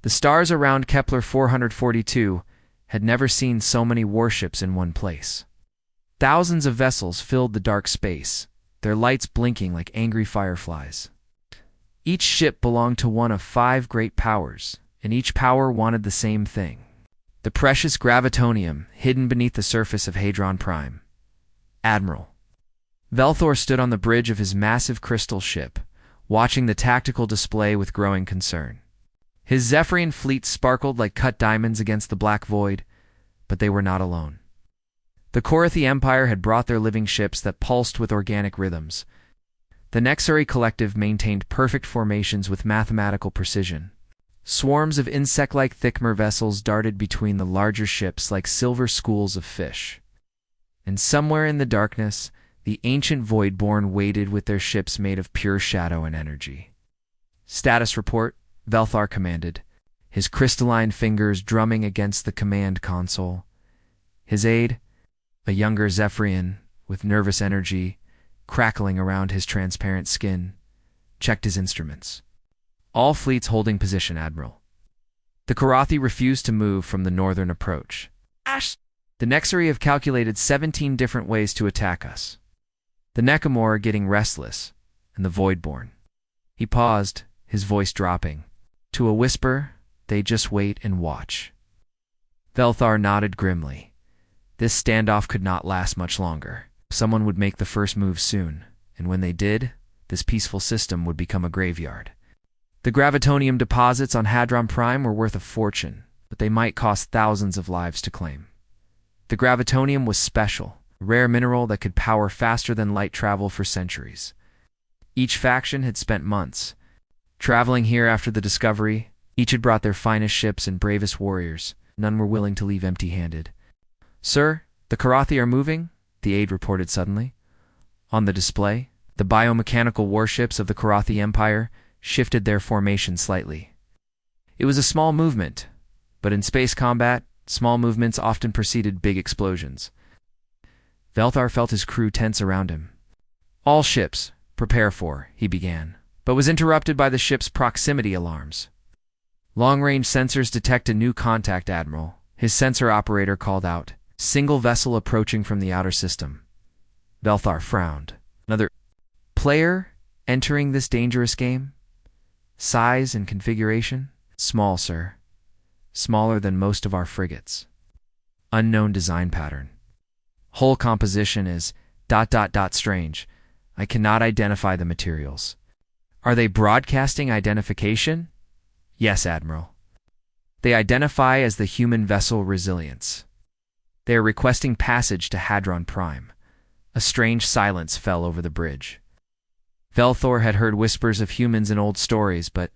The stars around Kepler 442 had never seen so many warships in one place. Thousands of vessels filled the dark space, their lights blinking like angry fireflies. Each ship belonged to one of 5 great powers, and each power wanted the same thing: the precious gravitonium hidden beneath the surface of Hadron Prime. Admiral Velthor stood on the bridge of his massive crystal ship, watching the tactical display with growing concern. His Zephyrian fleet sparkled like cut diamonds against the black void, but they were not alone. The Korathi Empire had brought their living ships that pulsed with organic rhythms. The Nexari Collective maintained perfect formations with mathematical precision. Swarms of insect-like Thickmer vessels darted between the larger ships like silver schools of fish. And somewhere in the darkness, the ancient Voidborn waited with their ships made of pure shadow and energy. "Status report," Velthar commanded, his crystalline fingers drumming against the command console. His aide, a younger Zephyrian with nervous energy crackling around his transparent skin, checked his instruments. "All fleets holding position, Admiral." The Korathi refused to move from the northern approach. "The Nexari have calculated 17 different ways to attack us. The Necamor are getting restless, and the Voidborn." He paused, his voice dropping. To a whisper, "They just wait and watch." Velthar nodded grimly. This standoff could not last much longer. Someone would make the first move soon, and when they did, this peaceful system would become a graveyard. The gravitonium deposits on Hadron Prime were worth a fortune, but they might cost thousands of lives to claim. The gravitonium was special, a rare mineral that could power faster than light travel for centuries. Each faction had spent months traveling here after the discovery. Each had brought their finest ships and bravest warriors. None were willing to leave empty-handed. "Sir, the Korathi are moving," the aide reported suddenly. On the display, the biomechanical warships of the Korathi Empire shifted their formation slightly. It was a small movement, but in space combat, small movements often preceded big explosions. Velthar felt his crew tense around him. "All ships, prepare for," he began, but was interrupted by the ship's proximity alarms. "Long-range sensors detect a new contact, Admiral," his sensor operator called out. "Single vessel approaching from the outer system." Velthar frowned. Another player entering this dangerous game? Size and configuration? "Small, sir. Smaller than most of our frigates. Unknown design pattern. Hull composition is ... strange. I cannot identify the materials." "Are they broadcasting identification?" "Yes, Admiral. They identify as the human vessel Resilience. They are requesting passage to Hadron Prime." A strange silence fell over the bridge. Velthor had heard whispers of humans in old stories, but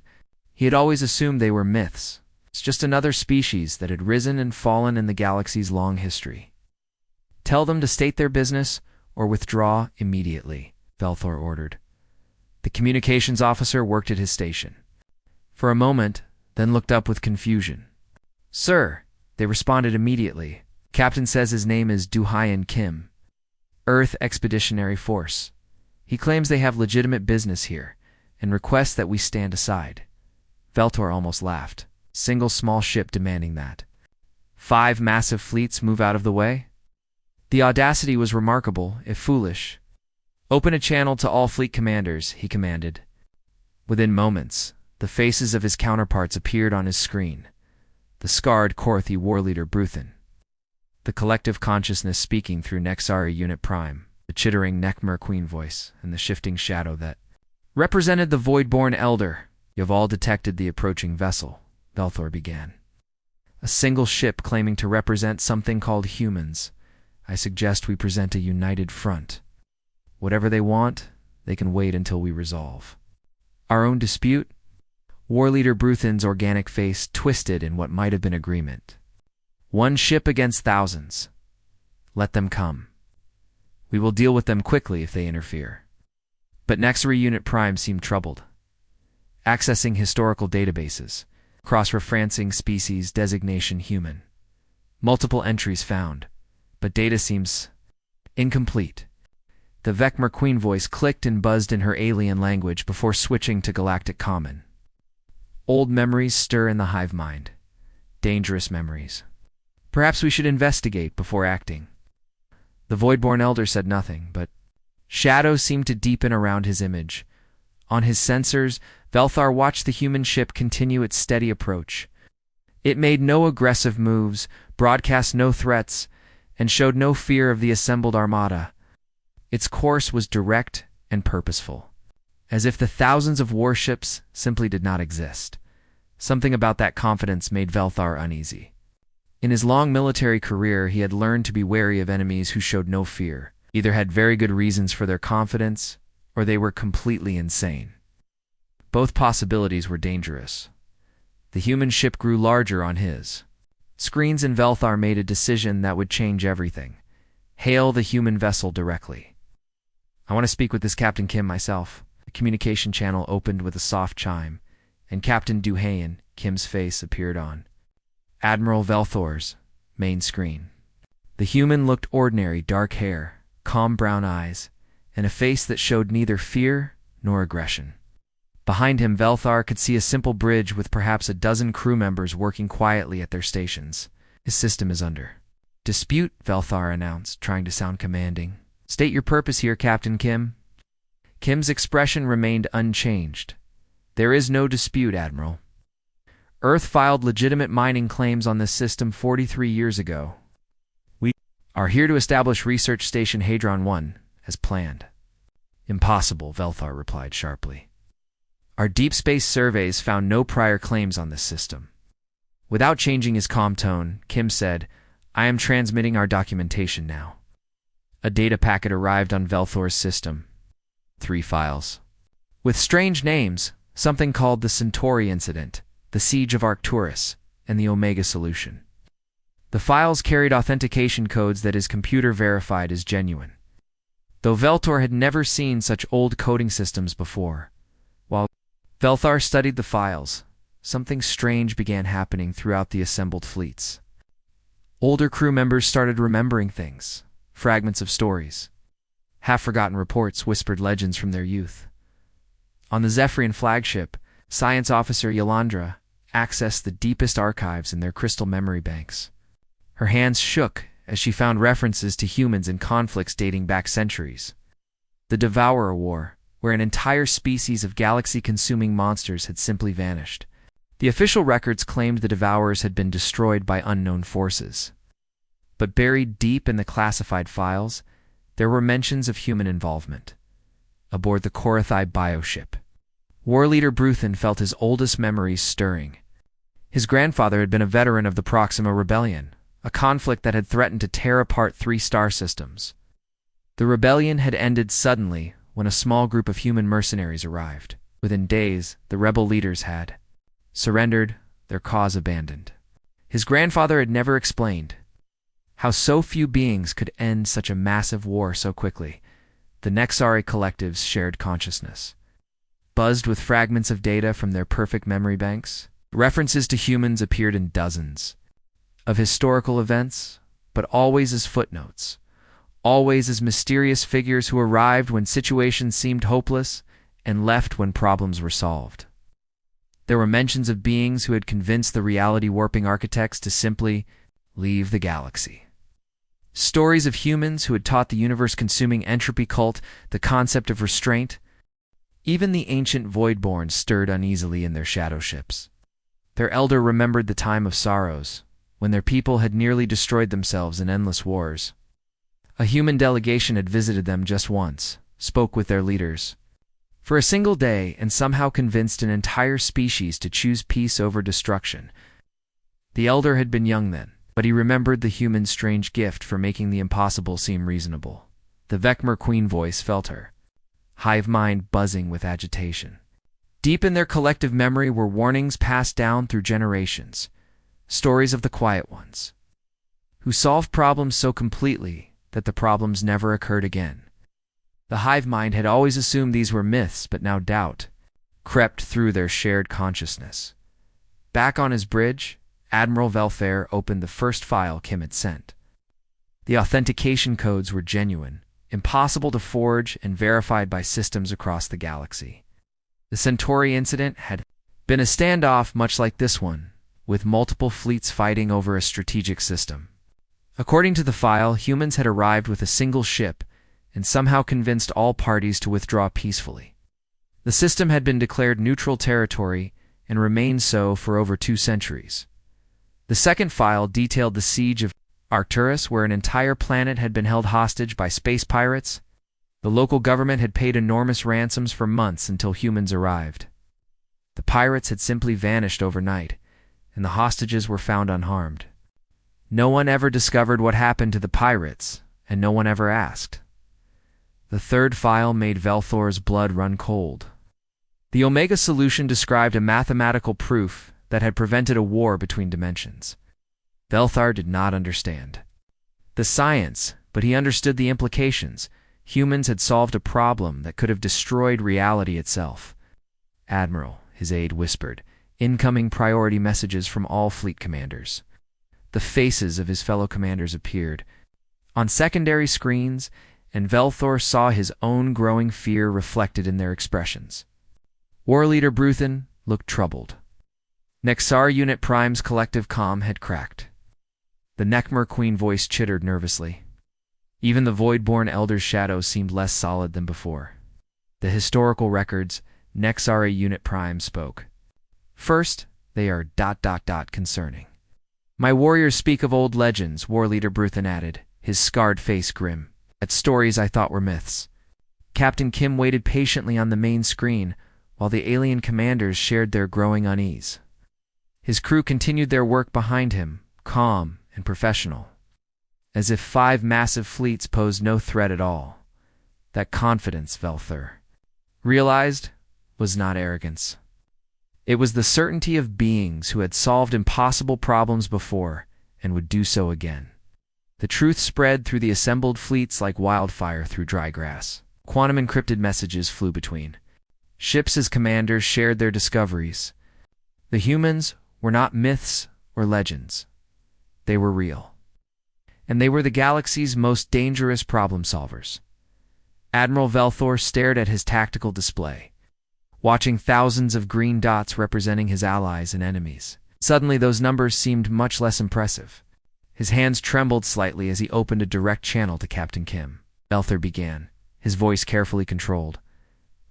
he had always assumed they were myths. It's just another species that had risen and fallen in the galaxy's long history. "Tell them to state their business or withdraw immediately," Velthor ordered. The communications officer worked at his station. For a moment, then looked up with confusion. "Sir," they responded immediately. "Captain says his name is Duhyan Kim. Earth Expeditionary Force. He claims they have legitimate business here, and requests that we stand aside." Velthor almost laughed. Single small ship demanding that. 5 massive fleets move out of the way? The audacity was remarkable, if foolish. "Open a channel to all fleet commanders," he commanded. Within moments, the faces of his counterparts appeared on his screen. The scarred Korathi war leader Bruthan, the collective consciousness speaking through Nexari Unit Prime, the chittering Nekmer Queen voice, and the shifting shadow that represented the Voidborn Elder. "You've all detected the approaching vessel," Velthor began. "A single ship claiming to represent something called humans. I suggest we present a united front. Whatever they want, they can wait until we resolve." "Our own dispute?" War Leader Bruthan's organic face twisted in what might have been agreement. "One ship against thousands. Let them come. We will deal with them quickly if they interfere." But Nexari Unit Prime seemed troubled. Accessing historical databases, cross-referencing species designation human. Multiple entries found, but data seems incomplete. The Vecmer Queen voice clicked and buzzed in her alien language before switching to Galactic Common. Old memories stir in the hive mind. Dangerous memories. Perhaps we should investigate before acting. The Voidborn Elder said nothing, but shadows seemed to deepen around his image. On his sensors, Velthar watched the human ship continue its steady approach. It made no aggressive moves, broadcast no threats, and showed no fear of the assembled armada. Its course was direct and purposeful, as if the thousands of warships simply did not exist. Something about that confidence made Velthar uneasy. In his long military career, he had learned to be wary of enemies who showed no fear, either had very good reasons for their confidence, or they were completely insane. Both possibilities were dangerous. The human ship grew larger on his screens, and Velthar made a decision that would change everything. Hail the human vessel directly. I want to speak with this Captain Kim myself. The communication channel opened with a soft chime, and Captain Duhayen, Kim's face appeared on Admiral Velthor's main screen. The human looked ordinary, dark hair, calm brown eyes, and a face that showed neither fear nor aggression. Behind him, Velthar could see a simple bridge with perhaps a dozen crew members working quietly at their stations. His system is under dispute, Velthar announced, trying to sound commanding. State your purpose here, Captain Kim. Kim's expression remained unchanged. There is no dispute, Admiral. Earth filed legitimate mining claims on this system 43 years ago. We are here to establish Research Station Hadron 1, as planned. Impossible, Velthar replied sharply. Our deep space surveys found no prior claims on this system. Without changing his calm tone, Kim said, I am transmitting our documentation now. A data packet arrived on Velthor's system. 3 files. With strange names, something called the Centauri Incident, the Siege of Arcturus, and the Omega Solution. The files carried authentication codes that his computer verified as genuine. Though Velthor had never seen such old coding systems before, while Velthar studied the files, something strange began happening throughout the assembled fleets. Older crew members started remembering things, fragments of stories. Half-forgotten reports whispered legends from their youth. On the Zephyrian flagship, Science Officer Yolandra accessed the deepest archives in their crystal memory banks. Her hands shook as she found references to humans in conflicts dating back centuries. The Devourer War, where an entire species of galaxy-consuming monsters had simply vanished. The official records claimed the Devourers had been destroyed by unknown forces. But buried deep in the classified files, there were mentions of human involvement. Aboard the Korathai bioship, War Leader Bruthen felt his oldest memories stirring. His grandfather had been a veteran of the Proxima Rebellion, a conflict that had threatened to tear apart 3 star systems. The rebellion had ended suddenly when a small group of human mercenaries arrived. Within days, the rebel leaders had surrendered, their cause abandoned. His grandfather had never explained how so few beings could end such a massive war so quickly. The Nexari collective's shared consciousness buzzed with fragments of data from their perfect memory banks. References to humans appeared in dozens of historical events, but always as footnotes, always as mysterious figures who arrived when situations seemed hopeless and left when problems were solved. There were mentions of beings who had convinced the reality-warping architects to simply leave the galaxy. Stories of humans who had taught the universe-consuming entropy cult the concept of restraint. Even the ancient Voidborn stirred uneasily in their shadow ships. Their elder remembered the time of sorrows, when their people had nearly destroyed themselves in endless wars. A human delegation had visited them just once, spoke with their leaders for a single day, and somehow convinced an entire species to choose peace over destruction. The elder had been young then, but he remembered the human's strange gift for making the impossible seem reasonable. The Vecmer Queen voice felt her hive mind buzzing with agitation. Deep in their collective memory were warnings passed down through generations, stories of the quiet ones, who solved problems so completely that the problems never occurred again. The hive mind had always assumed these were myths, but now doubt crept through their shared consciousness. Back on his bridge, Admiral Velfair opened the first file Kim had sent. The authentication codes were genuine, impossible to forge, and verified by systems across the galaxy. The Centauri incident had been a standoff much like this one, with multiple fleets fighting over a strategic system. According to the file, humans had arrived with a single ship and somehow convinced all parties to withdraw peacefully. The system had been declared neutral territory and remained so for over 2 centuries. The second file detailed the siege of Arcturus, where an entire planet had been held hostage by space pirates. The local government had paid enormous ransoms for months until humans arrived. The pirates had simply vanished overnight, and the hostages were found unharmed. No one ever discovered what happened to the pirates, and no one ever asked. The third file made Velthor's blood run cold. The Omega solution described a mathematical proof that had prevented a war between dimensions. Velthar did not understand the science, but he understood the implications. Humans had solved a problem that could have destroyed reality itself. "Admiral," his aide whispered, "incoming priority messages from all fleet commanders." The faces of his fellow commanders appeared on secondary screens, and Velthor saw his own growing fear reflected in their expressions. War Leader Bruthen looked troubled. Nexar Unit Prime's collective comm had cracked. The Nekmur Queen voice chittered nervously. Even the Voidborn Elder's shadow seemed less solid than before. The historical records, Nexara Unit Prime spoke. "First, they are ... concerning. My warriors speak of old legends," War Leader Bruthen added, his scarred face grim. "At stories I thought were myths." Captain Kim waited patiently on the main screen while the alien commanders shared their growing unease. His crew continued their work behind him, calm and professional, as if 5 massive fleets posed no threat at all. That confidence, Velthor realized, was not arrogance. It was the certainty of beings who had solved impossible problems before and would do so again. The truth spread through the assembled fleets like wildfire through dry grass. Quantum-encrypted messages flew between ships as commanders shared their discoveries. The humans were not myths or legends. They were real. And they were the galaxy's most dangerous problem solvers. Admiral Velthor stared at his tactical display, watching thousands of green dots representing his allies and enemies. Suddenly, those numbers seemed much less impressive. His hands trembled slightly as he opened a direct channel to Captain Kim. Velthor began, his voice carefully controlled.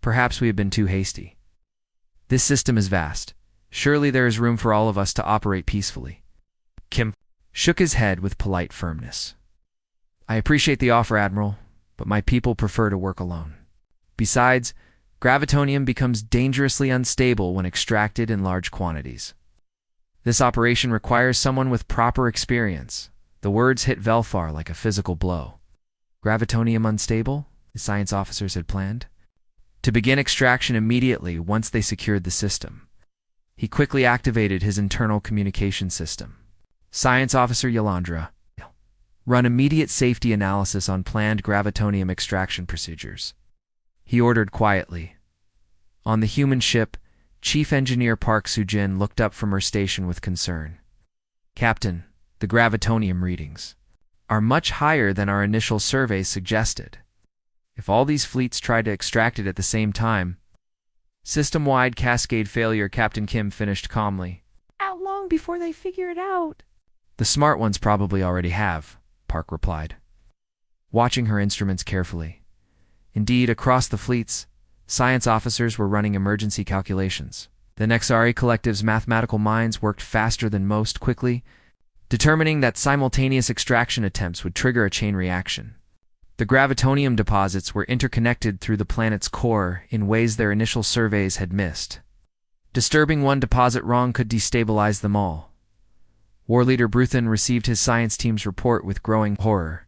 "Perhaps we have been too hasty. This system is vast. Surely there is room for all of us to operate peacefully." Kim shook his head with polite firmness. "I appreciate the offer, Admiral, but my people prefer to work alone. Besides, gravitonium becomes dangerously unstable when extracted in large quantities. This operation requires someone with proper experience." The words hit Velthar like a physical blow. Gravitonium unstable, the science officers had planned? To begin extraction immediately once they secured the system. He quickly activated his internal communication system. "Science Officer Yolandra, run immediate safety analysis on planned gravitonium extraction procedures," he ordered quietly. On the human ship, Chief Engineer Park Sujin looked up from her station with concern. "Captain, the gravitonium readings are much higher than our initial surveys suggested. If all these fleets tried to extract it at the same time..." "System-wide cascade failure," Captain Kim finished calmly. "How long before they figure it out?" "The smart ones probably already have," Park replied, watching her instruments carefully. Indeed, across the fleets, science officers were running emergency calculations. The Nexari Collective's mathematical minds worked faster than most, quickly determining that simultaneous extraction attempts would trigger a chain reaction. The gravitonium deposits were interconnected through the planet's core in ways their initial surveys had missed. Disturbing one deposit wrong could destabilize them all. War Leader Bruthen received his science team's report with growing horror.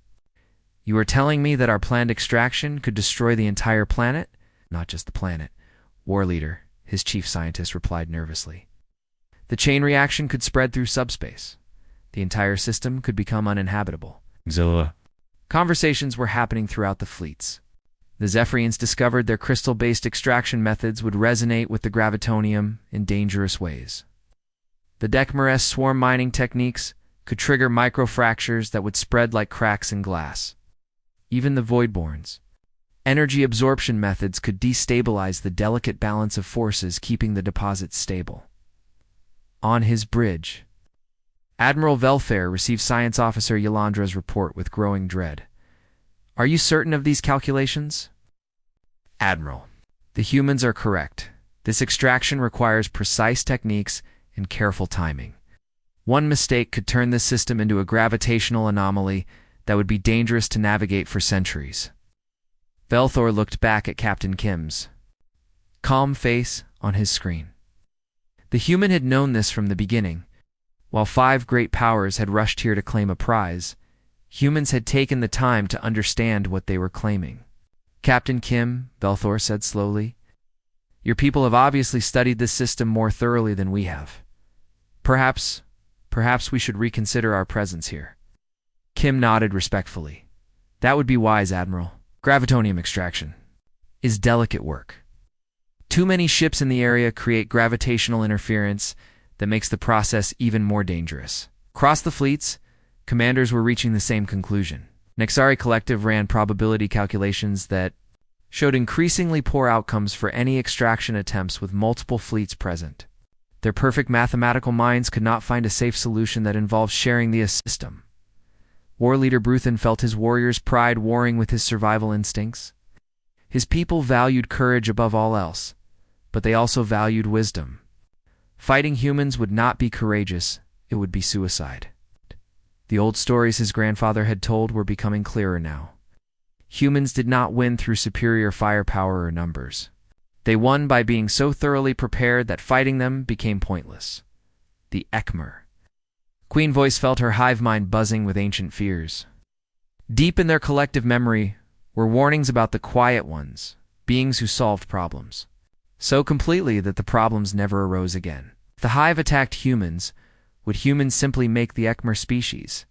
"You are telling me that our planned extraction could destroy the entire planet?" "Not just the planet, War Leader," his chief scientist replied nervously. "The chain reaction could spread through subspace. The entire system could become uninhabitable." Zilla. Conversations were happening throughout the fleets. The Zephyrians discovered their crystal-based extraction methods would resonate with the gravitonium in dangerous ways. The Dekmares swarm mining techniques could trigger microfractures that would spread like cracks in glass. Even the Voidborns, Energy absorption methods could destabilize the delicate balance of forces keeping the deposits stable. On his bridge, Admiral Velfair received Science Officer Yolandra's report with growing dread. "Are you certain of these calculations?" "Admiral, the humans are correct. This extraction requires precise techniques and careful timing. One mistake could turn this system into a gravitational anomaly that would be dangerous to navigate for centuries." Velthor looked back at Captain Kim's calm face on his screen. The human had known this from the beginning. While 5 great powers had rushed here to claim a prize, humans had taken the time to understand what they were claiming. "Captain Kim," Velthor said slowly, "your people have obviously studied this system more thoroughly than we have. Perhaps we should reconsider our presence here." Kim nodded respectfully. "That would be wise, Admiral. Gravitonium extraction is delicate work. Too many ships in the area create gravitational interference that makes the process even more dangerous." Across the fleets, commanders were reaching the same conclusion. Nexari Collective ran probability calculations that showed increasingly poor outcomes for any extraction attempts with multiple fleets present. Their perfect mathematical minds could not find a safe solution that involved sharing the system. War leader Bruthen felt his warrior's pride warring with his survival instincts. His people valued courage above all else, but they also valued wisdom. Fighting humans would not be courageous, it would be suicide. The old stories his grandfather had told were becoming clearer now. Humans did not win through superior firepower or numbers. They won by being so thoroughly prepared that fighting them became pointless. The Ekmer. Queen Voice felt her hive mind buzzing with ancient fears. Deep in their collective memory were warnings about the Quiet Ones, beings who solved problems so completely that the problems never arose again. If the hive attacked humans, would humans simply make the Ekmer species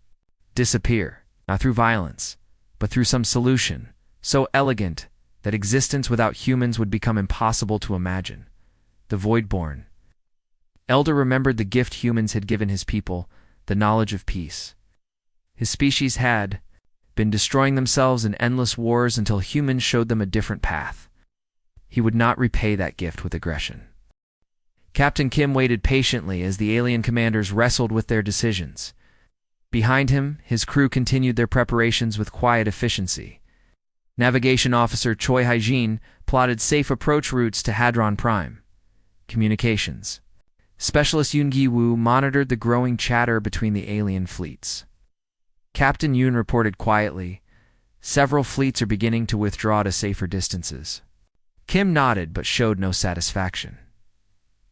disappear, not through violence, but through some solution so elegant that existence without humans would become impossible to imagine? The Voidborn. Elder remembered the gift humans had given his people, the knowledge of peace. His species had been destroying themselves in endless wars until humans showed them a different path. He would not repay that gift with aggression. Captain Kim waited patiently as the alien commanders wrestled with their decisions. Behind him, his crew continued their preparations with quiet efficiency. Navigation Officer Choi Haijin plotted safe approach routes to Hadron Prime. Communications. Specialist Yoon Gi-woo monitored the growing chatter between the alien fleets. Captain Yoon reported quietly, "Several fleets are beginning to withdraw to safer distances." Kim nodded but showed no satisfaction.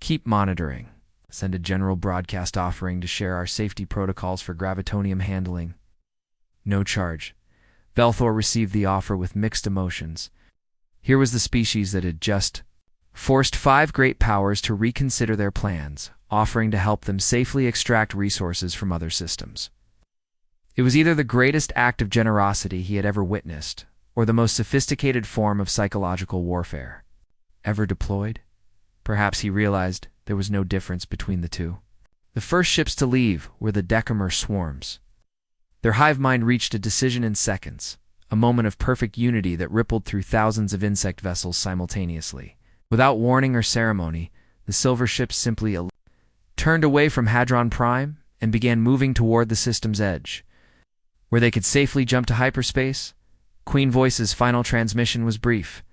"Keep monitoring. Send a general broadcast offering to share our safety protocols for gravitonium handling." No charge. Velthor received the offer with mixed emotions. Here was the species that had just forced 5 great powers to reconsider their plans, offering to help them safely extract resources from other systems. It was either the greatest act of generosity he had ever witnessed, or the most sophisticated form of psychological warfare ever deployed. Perhaps he realized there was no difference between the two. The first ships to leave were the Decamer swarms. Their hive mind reached a decision in seconds, a moment of perfect unity that rippled through thousands of insect vessels simultaneously. Without warning or ceremony, the silver ships simply turned away from Hadron Prime and began moving toward the system's edge. Where they could safely jump to hyperspace, Queen Voice's final transmission was brief.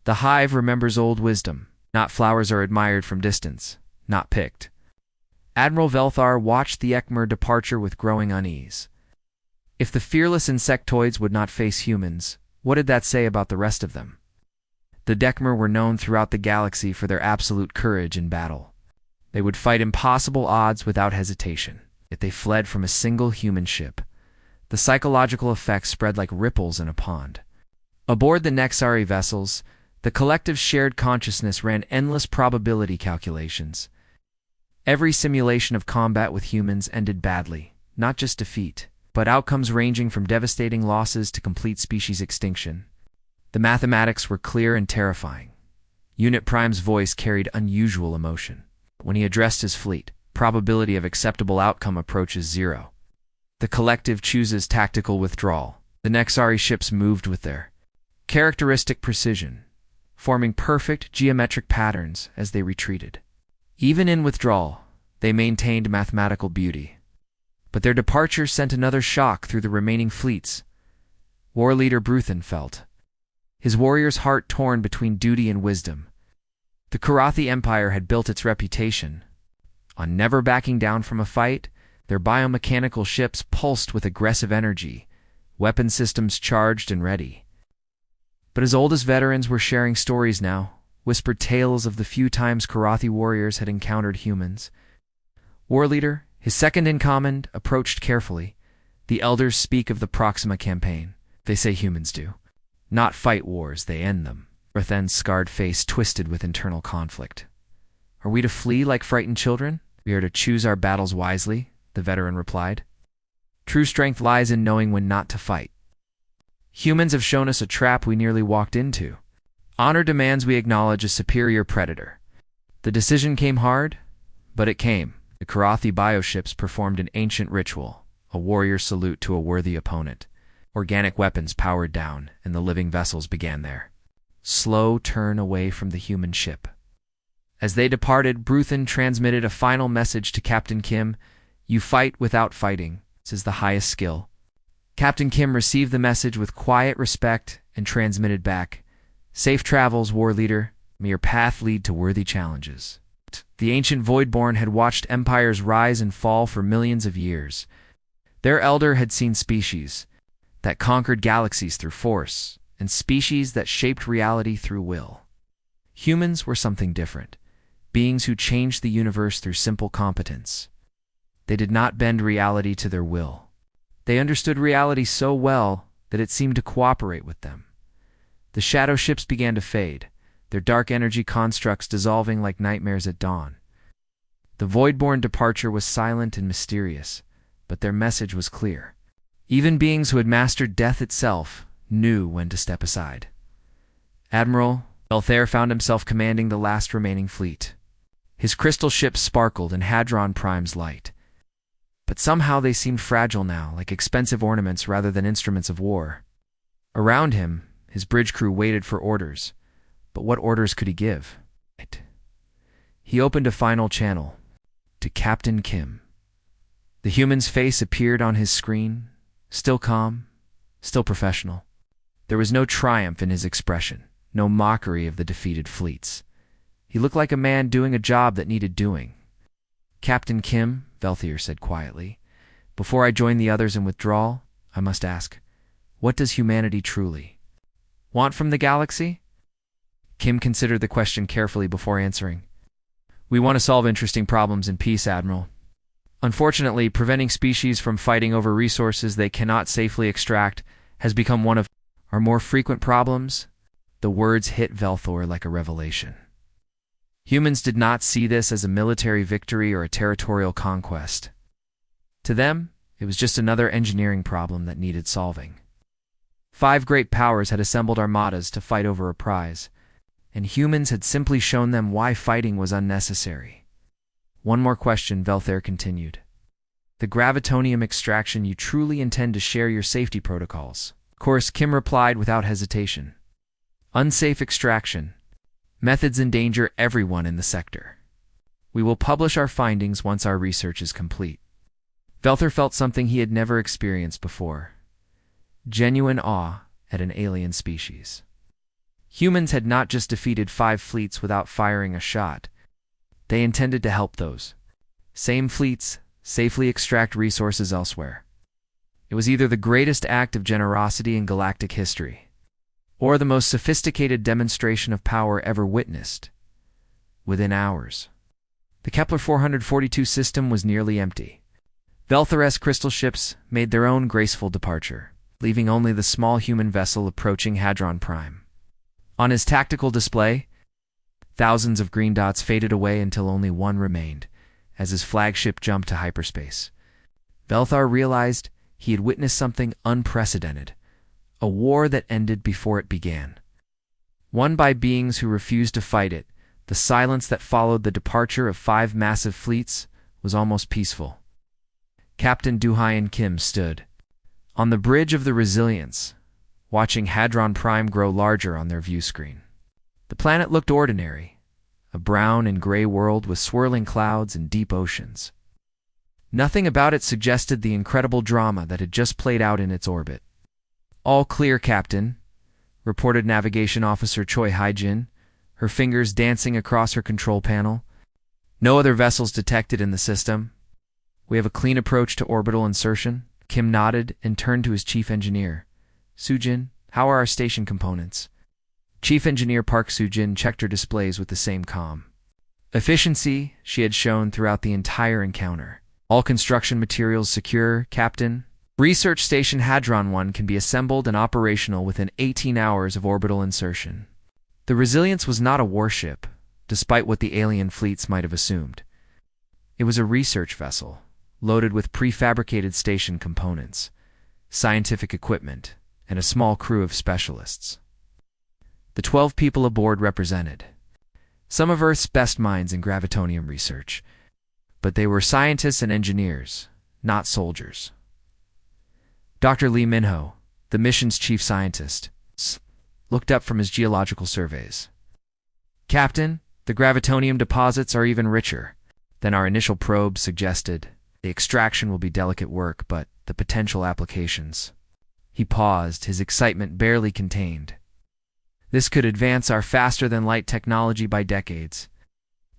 "The hive remembers old wisdom. Not flowers are admired from distance, not picked." Admiral Velthar watched the Ekmer departure with growing unease. If the fearless insectoids would not face humans, what did that say about the rest of them? The Dekmer were known throughout the galaxy for their absolute courage in battle. They would fight impossible odds without hesitation, yet they fled from a single human ship. The psychological effects spread like ripples in a pond. Aboard the Nexari vessels, the collective shared consciousness ran endless probability calculations. Every simulation of combat with humans ended badly, not just defeat, but outcomes ranging from devastating losses to complete species extinction. The mathematics were clear and terrifying. Unit Prime's voice carried unusual emotion. When he addressed his fleet, probability of acceptable outcome approaches 0. The collective chooses tactical withdrawal. The Nexari ships moved with their characteristic precision, forming perfect geometric patterns as they retreated. Even in withdrawal, they maintained mathematical beauty. But their departure sent another shock through the remaining fleets. War leader Bruthen felt, his warrior's heart torn between duty and wisdom. The Karathi Empire had built its reputation on never backing down from a fight. Their biomechanical ships pulsed with aggressive energy, weapon systems charged and ready. But as old as veterans were sharing stories now, whispered tales of the few times Karathi warriors had encountered humans. War leader, his second-in-command, approached carefully. The elders speak of the Proxima campaign. They say humans do. Not fight wars, they end them. Bruthen's scarred face twisted with internal conflict. Are we to flee like frightened children? We are to choose our battles wisely, the veteran replied. True strength lies in knowing when not to fight. Humans have shown us a trap we nearly walked into. Honor demands we acknowledge a superior predator. The decision came hard, but it came. The Karathi bioships performed an ancient ritual, a warrior salute to a worthy opponent. Organic weapons powered down, and the living vessels began their slow turn away from the human ship. As they departed, Bruthen transmitted a final message to Captain Kim. You fight without fighting. This is the highest skill. Captain Kim received the message with quiet respect and transmitted back. Safe travels, war leader. May your path lead to worthy challenges. The ancient Voidborn had watched empires rise and fall for millions of years. Their elder had seen species that conquered galaxies through force, and species that shaped reality through will. Humans were something different, beings who changed the universe through simple competence. They did not bend reality to their will. They understood reality so well that it seemed to cooperate with them. The shadow ships began to fade, their dark energy constructs dissolving like nightmares at dawn. The Voidborn departure was silent and mysterious, but their message was clear. Even beings who had mastered death itself knew when to step aside. Admiral Belthair found himself commanding the last remaining fleet. His crystal ships sparkled in Hadron Prime's light. But somehow they seemed fragile now, like expensive ornaments rather than instruments of war. Around him, his bridge crew waited for orders. But what orders could he give? He opened a final channel to Captain Kim. The human's face appeared on his screen, still calm, still professional. There was no triumph in his expression, no mockery of the defeated fleets. He looked like a man doing a job that needed doing. Captain Kim, Velthier said quietly, before I join the others in withdrawal, I must ask, what does humanity truly want from the galaxy? Kim considered the question carefully before answering. We want to solve interesting problems in peace, Admiral. Unfortunately, preventing species from fighting over resources they cannot safely extract has become one of our more frequent problems. The words hit Velthor like a revelation. Humans did not see this as a military victory or a territorial conquest. To them, it was just another engineering problem that needed solving. 5 great powers had assembled armadas to fight over a prize, and humans had simply shown them why fighting was unnecessary. One more question, Velthair continued. The gravitonium extraction, you truly intend to share your safety protocols? Of course, Kim replied without hesitation. Unsafe extraction. Methods endanger everyone in the sector. We will publish our findings once our research is complete. Velthair felt something he had never experienced before. Genuine awe at an alien species. Humans had not just defeated 5 fleets without firing a shot. They intended to help those same fleets safely extract resources elsewhere. It was either the greatest act of generosity in galactic history, or the most sophisticated demonstration of power ever witnessed. Within hours, the Kepler 442 system was nearly empty. Velthair's crystal ships made their own graceful departure, leaving only the small human vessel approaching Hadron Prime. On his tactical display, thousands of green dots faded away until only one remained, as his flagship jumped to hyperspace. Velthair realized he had witnessed something unprecedented, a war that ended before it began. Won by beings who refused to fight it, the silence that followed the departure of 5 massive fleets was almost peaceful. Captain Duhyan Kim stood on the bridge of the Resilience, watching Hadron Prime grow larger on their view screen. The planet looked ordinary, a brown and gray world with swirling clouds and deep oceans. Nothing about it suggested the incredible drama that had just played out in its orbit. "All clear, Captain," reported Navigation Officer Choi Haijin, her fingers dancing across her control panel. "No other vessels detected in the system. We have a clean approach to orbital insertion." Kim nodded and turned to his chief engineer. "Sujin, how are our station components?" Chief Engineer Park Sujin checked her displays with the same calm efficiency she had shown throughout the entire encounter. "All construction materials secure, Captain. Research Station Hadron 1 can be assembled and operational within 18 hours of orbital insertion." The Resilience was not a warship, despite what the alien fleets might have assumed. It was a research vessel, loaded with prefabricated station components, scientific equipment, and a small crew of specialists. The 12 people aboard represented some of Earth's best minds in gravitonium research, but they were scientists and engineers, not soldiers. Dr. Lee Minho, the mission's chief scientist, looked up from his geological surveys. "Captain, the gravitonium deposits are even richer than our initial probes suggested. The extraction will be delicate work, but the potential applications." He paused, his excitement barely contained. "This could advance our faster-than-light technology by decades."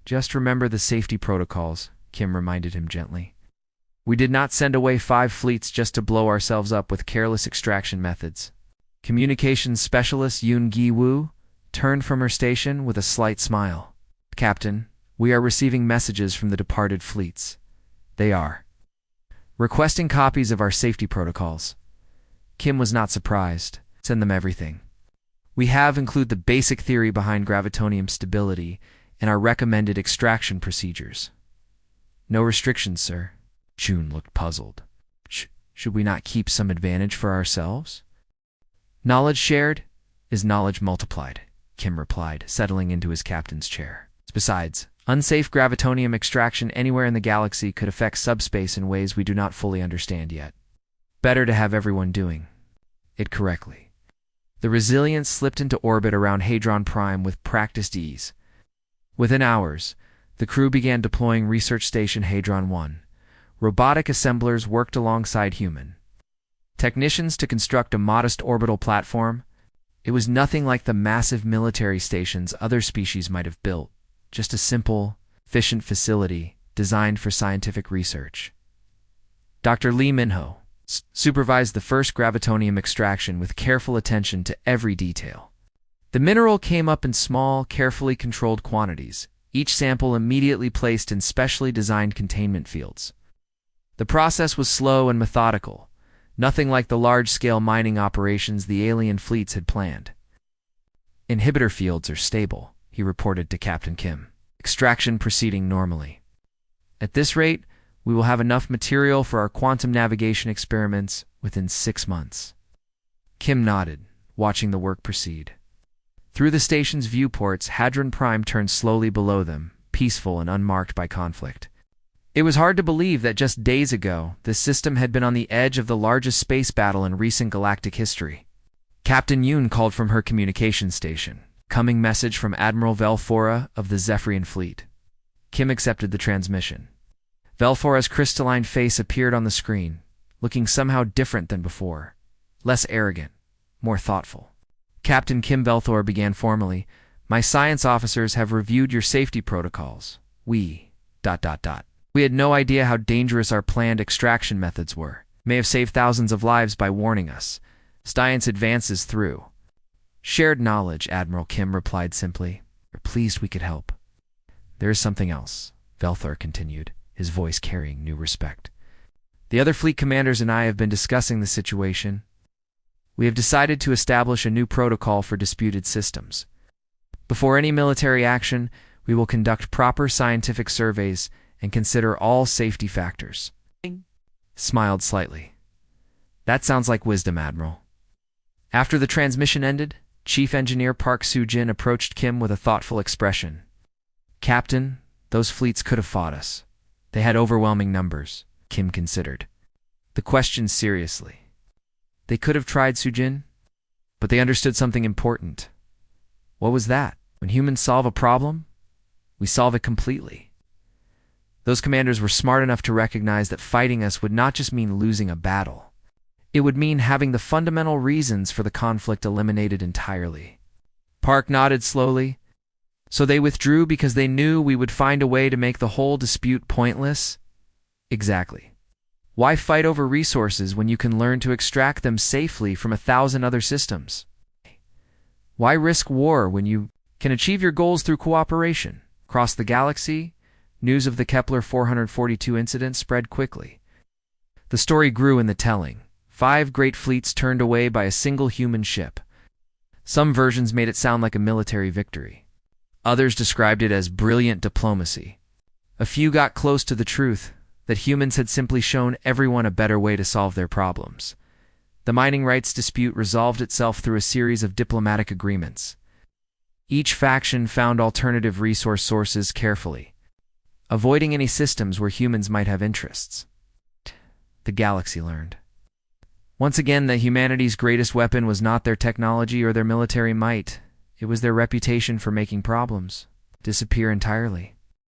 "Just remember the safety protocols," Kim reminded him gently. "We did not send away 5 fleets just to blow ourselves up with careless extraction methods." Communications specialist Yoon Gi-woo turned from her station with a slight smile. "Captain, we are receiving messages from the departed fleets. They are requesting copies of our safety protocols." Kim was not surprised. "Send them everything. We have include the basic theory behind gravitonium stability and our recommended extraction procedures." "No restrictions, sir." June looked puzzled. Should we not keep some advantage for ourselves?" "Knowledge shared is knowledge multiplied," Kim replied, settling into his captain's chair. "Besides, unsafe gravitonium extraction anywhere in the galaxy could affect subspace in ways we do not fully understand yet. Better to have everyone doing it correctly." The Resilience slipped into orbit around Hadron Prime with practiced ease. Within hours, the crew began deploying Research Station Hadron 1. Robotic assemblers worked alongside human technicians to construct a modest orbital platform. It was nothing like the massive military stations other species might have built, just a simple, efficient facility designed for scientific research. Dr. Lee Minho supervised the first gravitonium extraction with careful attention to every detail. The mineral came up in small, carefully controlled quantities, each sample immediately placed in specially designed containment fields. The process was slow and methodical, nothing like the large-scale mining operations the alien fleets had planned. "Inhibitor fields are stable," he reported to Captain Kim. "Extraction proceeding normally. At this rate, we will have enough material for our quantum navigation experiments within 6 months." Kim nodded, watching the work proceed. Through the station's viewports, Hadron Prime turned slowly below them, peaceful and unmarked by conflict. It was hard to believe that just days ago, this system had been on the edge of the largest space battle in recent galactic history. Captain Yoon called from her communications station. Coming message from Admiral Velfora of the Zephyrian Fleet. Kim accepted the transmission. Velfora's crystalline face appeared on the screen, looking somehow different than before. Less arrogant, more thoughtful. "Captain Kim," Velthor began formally, "my science officers have reviewed your safety protocols. We had no idea how dangerous our planned extraction methods were. May have saved thousands of lives by warning us. Science advances through shared knowledge," Admiral Kim replied simply. "We're pleased we could help." "There is something else," Velthor continued, his voice carrying new respect. "The other fleet commanders and I have been discussing the situation. We have decided to establish a new protocol for disputed systems. Before any military action, we will conduct proper scientific surveys and consider all safety factors." Smiled slightly. "That sounds like wisdom, Admiral." After the transmission ended, Chief Engineer Park Soo-jin approached Kim with a thoughtful expression. "Captain, those fleets could have fought us. They had overwhelming numbers," Kim considered the question seriously. "They could have tried, Soo-jin?" But they understood something important. What was that? When humans solve a problem, we solve it completely. Those commanders were smart enough to recognize that fighting us would not just mean losing a battle. It would mean having the fundamental reasons for the conflict eliminated entirely. Park nodded slowly. So they withdrew because they knew we would find a way to make the whole dispute pointless? Exactly. Why fight over resources when you can learn to extract them safely from 1,000 other systems? Why risk war when you can achieve your goals through cooperation? Across the galaxy, news of the Kepler 442 incident spread quickly. The story grew in the telling. 5 great fleets turned away by a single human ship. Some versions made it sound like a military victory. Others described it as brilliant diplomacy. A few got close to the truth, that humans had simply shown everyone a better way to solve their problems. The mining rights dispute resolved itself through a series of diplomatic agreements. Each faction found alternative resource sources carefully, avoiding any systems where humans might have interests. The galaxy learned. Once again, that humanity's greatest weapon was not their technology or their military might. It was their reputation for making problems disappear entirely.